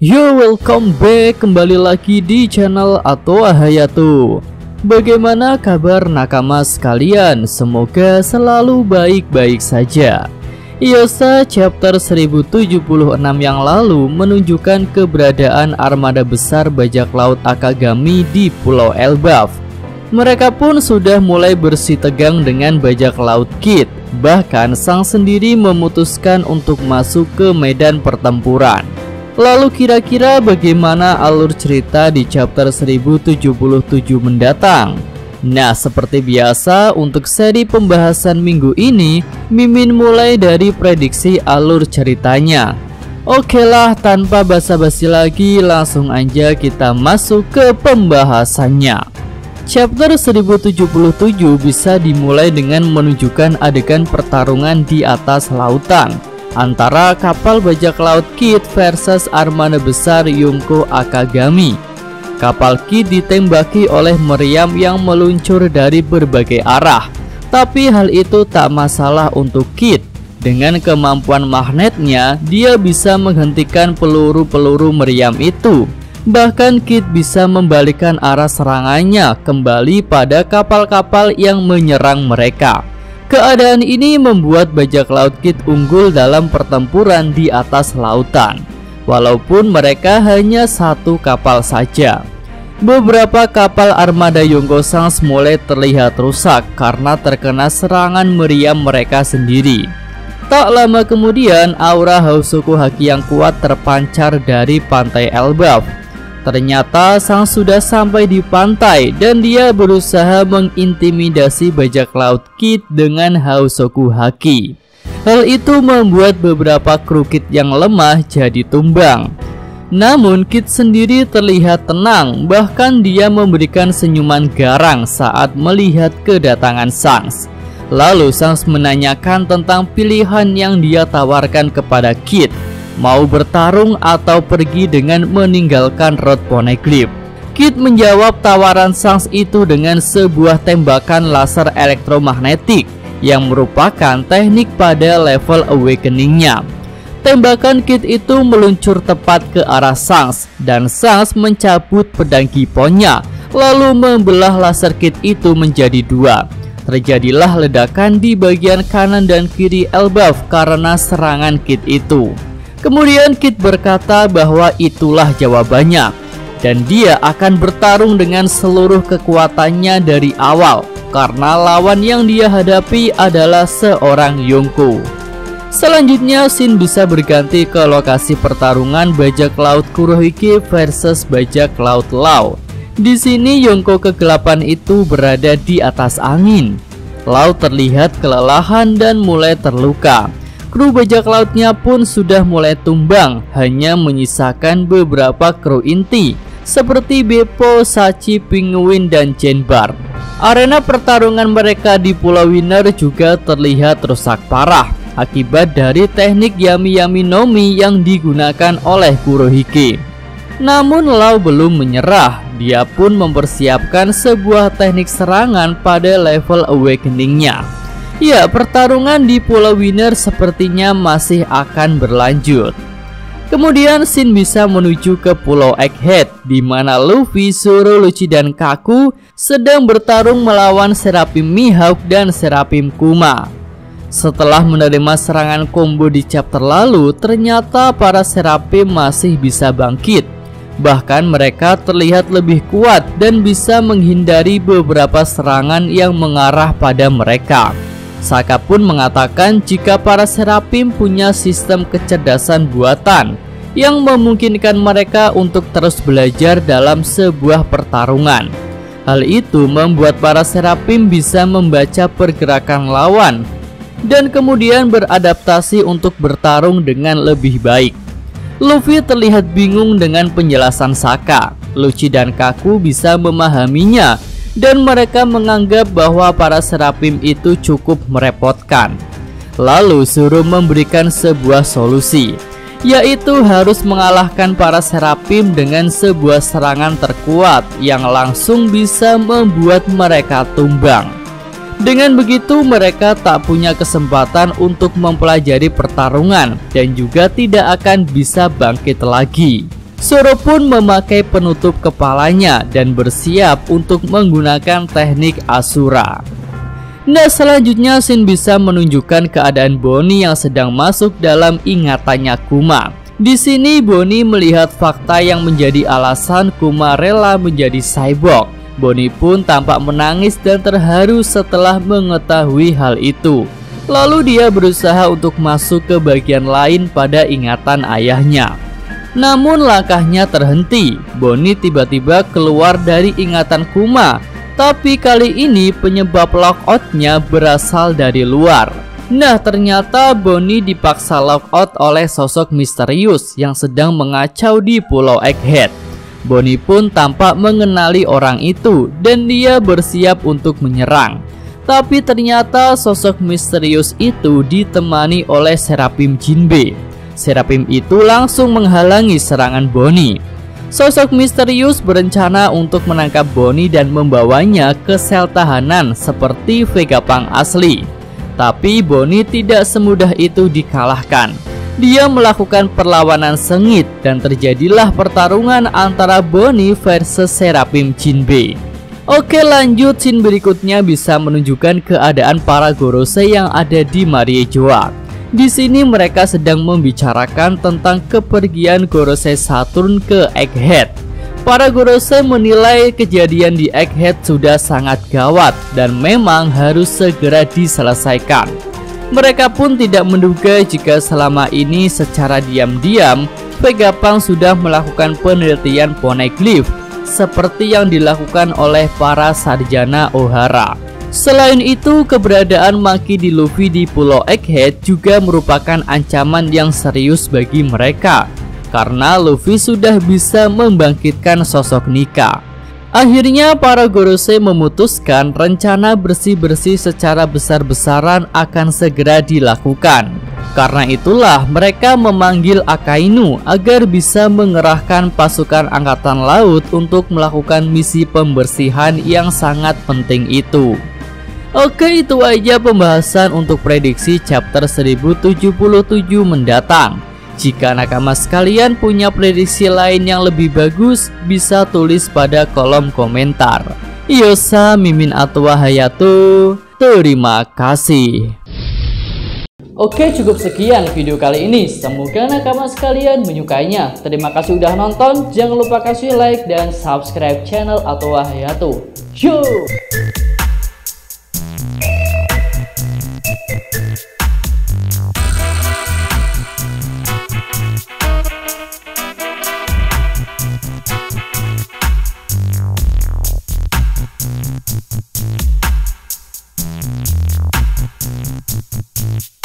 Yo, welcome back, kembali lagi di channel Atoa Hayato. Bagaimana kabar nakama sekalian? Semoga selalu baik-baik saja. Iosa chapter 1076 yang lalu menunjukkan keberadaan armada besar bajak laut Akagami di Pulau Elbaf. Mereka pun sudah mulai bersitegang dengan bajak laut Kid. Bahkan sang sendiri memutuskan untuk masuk ke medan pertempuran. Lalu kira-kira bagaimana alur cerita di chapter 1077 mendatang? Nah, seperti biasa untuk seri pembahasan minggu ini, Mimin mulai dari prediksi alur ceritanya. Oke lah, tanpa basa-basi lagi, langsung aja kita masuk ke pembahasannya. Chapter 1077 bisa dimulai dengan menunjukkan adegan pertarungan di atas lautan antara kapal bajak laut Kid versus armada besar Yonko Akagami. Kapal Kid ditembaki oleh meriam yang meluncur dari berbagai arah, tapi hal itu tak masalah untuk Kid. Dengan kemampuan magnetnya, dia bisa menghentikan peluru-peluru meriam itu. Bahkan Kid bisa membalikkan arah serangannya kembali pada kapal-kapal yang menyerang mereka. Keadaan ini membuat bajak laut Kid unggul dalam pertempuran di atas lautan, walaupun mereka hanya satu kapal saja. Beberapa kapal armada Yonko Sangs mulai terlihat rusak karena terkena serangan meriam mereka sendiri. Tak lama kemudian, aura Hausoku Haki yang kuat terpancar dari pantai Elbaf. Ternyata sang sudah sampai di pantai dan dia berusaha mengintimidasi bajak laut Kid dengan Hausoku Haki. Hal itu membuat beberapa kru Kid yang lemah jadi tumbang. Namun Kid sendiri terlihat tenang, bahkan dia memberikan senyuman garang saat melihat kedatangan Sangs. Lalu Sangs menanyakan tentang pilihan yang dia tawarkan kepada Kid. Mau bertarung atau pergi dengan meninggalkan Road Poneglyph. Kid menjawab tawaran Sangs itu dengan sebuah tembakan laser elektromagnetik yang merupakan teknik pada level awakeningnya. Tembakan Kid itu meluncur tepat ke arah Sangs dan Sangs mencabut pedang giponnya lalu membelah laser Kid itu menjadi dua. Terjadilah ledakan di bagian kanan dan kiri Elbaf karena serangan Kid itu. Kemudian Kid berkata bahwa itulah jawabannya dan dia akan bertarung dengan seluruh kekuatannya dari awal karena lawan yang dia hadapi adalah seorang Yonko. Selanjutnya scene bisa berganti ke lokasi pertarungan bajak laut Kurohige versus bajak laut Law. Di sini Yonko kegelapan itu berada di atas angin. Law terlihat kelelahan dan mulai terluka. Kru bajak lautnya pun sudah mulai tumbang, hanya menyisakan beberapa kru inti seperti Beppo, Sachi, Penguin, dan Genbar. Arena pertarungan mereka di Pulau Winner juga terlihat rusak parah akibat dari teknik Yami Yami no Mi yang digunakan oleh Kurohige. Namun Law belum menyerah, dia pun mempersiapkan sebuah teknik serangan pada level awakeningnya. Ya, pertarungan di Pulau Winner sepertinya masih akan berlanjut. Kemudian scene bisa menuju ke Pulau Egghead, di mana Luffy, Zoro, Lucci, dan Kaku sedang bertarung melawan Seraphim Mihawk dan Seraphim Kuma. Setelah menerima serangan combo di chapter lalu, ternyata para Seraphim masih bisa bangkit. Bahkan mereka terlihat lebih kuat dan bisa menghindari beberapa serangan yang mengarah pada mereka. Saka pun mengatakan jika para Seraphim punya sistem kecerdasan buatan yang memungkinkan mereka untuk terus belajar dalam sebuah pertarungan. Hal itu membuat para Seraphim bisa membaca pergerakan lawan dan kemudian beradaptasi untuk bertarung dengan lebih baik. Luffy terlihat bingung dengan penjelasan Saka. Lucci dan Kaku bisa memahaminya dan mereka menganggap bahwa para Seraphim itu cukup merepotkan. Lalu Zoro memberikan sebuah solusi, yaitu harus mengalahkan para Seraphim dengan sebuah serangan terkuat yang langsung bisa membuat mereka tumbang. Dengan begitu mereka tak punya kesempatan untuk mempelajari pertarungan dan juga tidak akan bisa bangkit lagi. Zoro pun memakai penutup kepalanya dan bersiap untuk menggunakan teknik Asura. Nah, selanjutnya Shin bisa menunjukkan keadaan Bonnie yang sedang masuk dalam ingatannya Kuma. Di sini Bonnie melihat fakta yang menjadi alasan Kuma rela menjadi cyborg. Bonnie pun tampak menangis dan terharu setelah mengetahui hal itu. Lalu dia berusaha untuk masuk ke bagian lain pada ingatan ayahnya. Namun langkahnya terhenti. Bonnie tiba-tiba keluar dari ingatan Kuma. Tapi kali ini penyebab lockout-nya berasal dari luar. Nah, ternyata Bonnie dipaksa lockout oleh sosok misterius yang sedang mengacau di Pulau Egghead. Bonnie pun tampak mengenali orang itu dan dia bersiap untuk menyerang. Tapi ternyata sosok misterius itu ditemani oleh Seraphim Jinbe. Seraphim itu langsung menghalangi serangan Bonnie. Sosok misterius berencana untuk menangkap Bonnie dan membawanya ke sel tahanan seperti Vegapunk asli. Tapi Bonnie tidak semudah itu dikalahkan. Dia melakukan perlawanan sengit dan terjadilah pertarungan antara Bonnie versus Seraphim Jinbe. Oke, lanjut, scene berikutnya bisa menunjukkan keadaan para Gorosei yang ada di Mariejoa. Di sini mereka sedang membicarakan tentang kepergian Gorosei Saturn ke Egghead. Para Gorosei menilai kejadian di Egghead sudah sangat gawat dan memang harus segera diselesaikan. Mereka pun tidak menduga jika selama ini secara diam-diam Vegapunk sudah melakukan penelitian poneglyph seperti yang dilakukan oleh para sarjana Ohara. Selain itu, keberadaan Maki di Luffy di Pulau Egghead juga merupakan ancaman yang serius bagi mereka, karena Luffy sudah bisa membangkitkan sosok Nika. Akhirnya para Gorosei memutuskan rencana bersih-bersih secara besar-besaran akan segera dilakukan. Karena itulah mereka memanggil Akainu agar bisa mengerahkan pasukan angkatan laut untuk melakukan misi pembersihan yang sangat penting itu. Oke, itu aja pembahasan untuk prediksi chapter 1077 mendatang. Jika nakama sekalian punya prediksi lain yang lebih bagus, bisa tulis pada kolom komentar. Yosa Mimin Atwa Hayato, terima kasih. Oke, cukup sekian video kali ini. Semoga nakama sekalian menyukainya. Terima kasih udah nonton. Jangan lupa kasih like dan subscribe channel Atwa Hayato. Yo!